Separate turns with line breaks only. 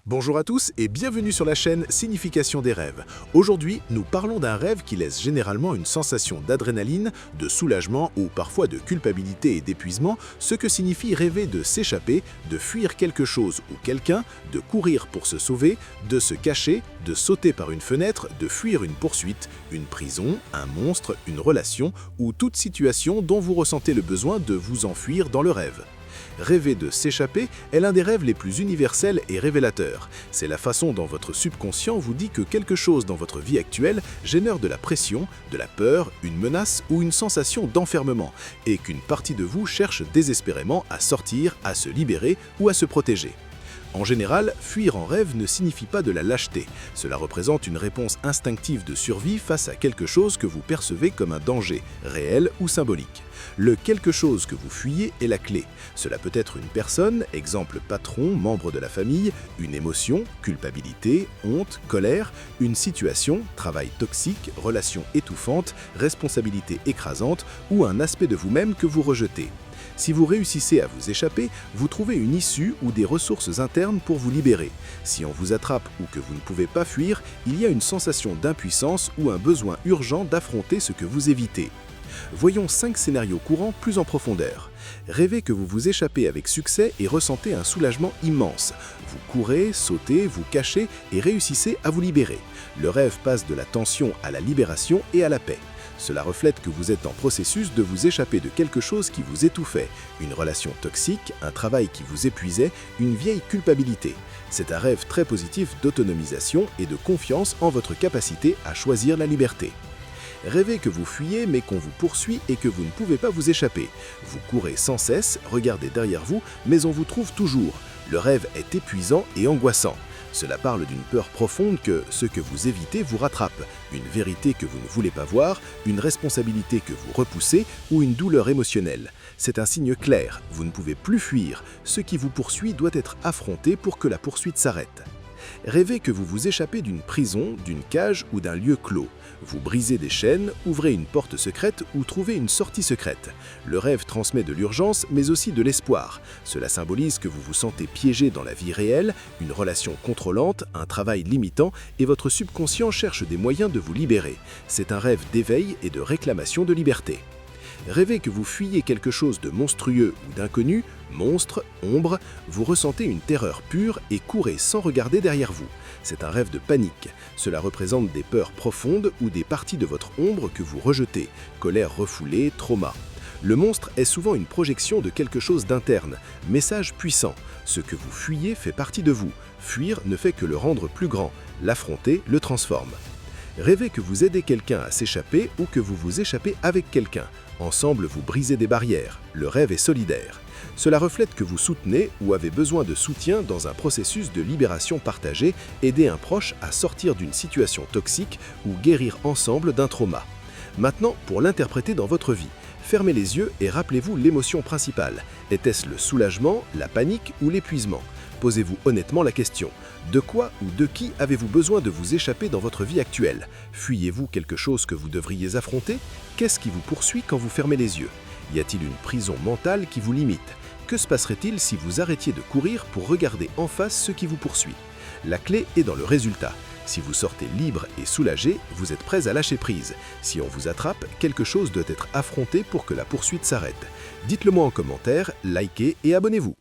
Bonjour à tous et bienvenue sur la chaîne Signification des rêves. Aujourd'hui, nous parlons d'un rêve qui laisse généralement une sensation d'adrénaline, de soulagement ou parfois de culpabilité et d'épuisement, ce que signifie rêver de s'échapper, de fuir quelque chose ou quelqu'un, de courir pour se sauver, de se cacher, de sauter par une fenêtre, de fuir une poursuite, une prison, un monstre, une relation ou toute situation dont vous ressentez le besoin de vous enfuir dans le rêve. Rêver de s'échapper est l'un des rêves les plus universels et révélateurs. C'est la façon dont votre subconscient vous dit que quelque chose dans votre vie actuelle génère de la pression, de la peur, une menace ou une sensation d'enfermement, et qu'une partie de vous cherche désespérément à sortir, à se libérer ou à se protéger. En général, fuir en rêve ne signifie pas de la lâcheté. Cela représente une réponse instinctive de survie face à quelque chose que vous percevez comme un danger, réel ou symbolique. Le quelque chose que vous fuyez est la clé. Cela peut être une personne, exemple patron, membre de la famille, une émotion, culpabilité, honte, colère, une situation, travail toxique, relation étouffante, responsabilité écrasante ou un aspect de vous-même que vous rejetez. Si vous réussissez à vous échapper, vous trouvez une issue ou des ressources internes pour vous libérer. Si on vous attrape ou que vous ne pouvez pas fuir, il y a une sensation d'impuissance ou un besoin urgent d'affronter ce que vous évitez. Voyons 5 scénarios courants plus en profondeur. Rêvez que vous vous échappez avec succès et ressentez un soulagement immense. Vous courez, sautez, vous cachez et réussissez à vous libérer. Le rêve passe de la tension à la libération et à la paix. Cela reflète que vous êtes en processus de vous échapper de quelque chose qui vous étouffait, une relation toxique, un travail qui vous épuisait, une vieille culpabilité. C'est un rêve très positif d'autonomisation et de confiance en votre capacité à choisir la liberté. Rêvez que vous fuyez mais qu'on vous poursuit et que vous ne pouvez pas vous échapper. Vous courez sans cesse, regardez derrière vous, mais on vous trouve toujours. Le rêve est épuisant et angoissant. Cela parle d'une peur profonde que ce que vous évitez vous rattrape, une vérité que vous ne voulez pas voir, une responsabilité que vous repoussez ou une douleur émotionnelle. C'est un signe clair, vous ne pouvez plus fuir, ce qui vous poursuit doit être affronté pour que la poursuite s'arrête. Rêvez que vous vous échappez d'une prison, d'une cage ou d'un lieu clos. Vous brisez des chaînes, ouvrez une porte secrète ou trouvez une sortie secrète. Le rêve transmet de l'urgence mais aussi de l'espoir. Cela symbolise que vous vous sentez piégé dans la vie réelle, une relation contrôlante, un travail limitant et votre subconscient cherche des moyens de vous libérer. C'est un rêve d'éveil et de réclamation de liberté. Rêvez que vous fuyez quelque chose de monstrueux ou d'inconnu, monstre, ombre, vous ressentez une terreur pure et courez sans regarder derrière vous. C'est un rêve de panique. Cela représente des peurs profondes ou des parties de votre ombre que vous rejetez, colère refoulée, trauma. Le monstre est souvent une projection de quelque chose d'interne, message puissant. Ce que vous fuyez fait partie de vous. Fuir ne fait que le rendre plus grand. L'affronter le transforme. Rêvez que vous aidez quelqu'un à s'échapper ou que vous vous échappez avec quelqu'un. Ensemble, vous brisez des barrières. Le rêve est solidaire. Cela reflète que vous soutenez ou avez besoin de soutien dans un processus de libération partagée, aider un proche à sortir d'une situation toxique ou guérir ensemble d'un trauma. Maintenant, pour l'interpréter dans votre vie, fermez les yeux et rappelez-vous l'émotion principale. Était-ce le soulagement, la panique ou l'épuisement ? Posez-vous honnêtement la question. De quoi ou de qui avez-vous besoin de vous échapper dans votre vie actuelle? Fuyez-vous quelque chose que vous devriez affronter? Qu'est-ce qui vous poursuit quand vous fermez les yeux? Y a-t-il une prison mentale qui vous limite? Que se passerait-il si vous arrêtiez de courir pour regarder en face ce qui vous poursuit? La clé est dans le résultat. Si vous sortez libre et soulagé, vous êtes prêt à lâcher prise. Si on vous attrape, quelque chose doit être affronté pour que la poursuite s'arrête. Dites-le moi en commentaire, likez et abonnez-vous.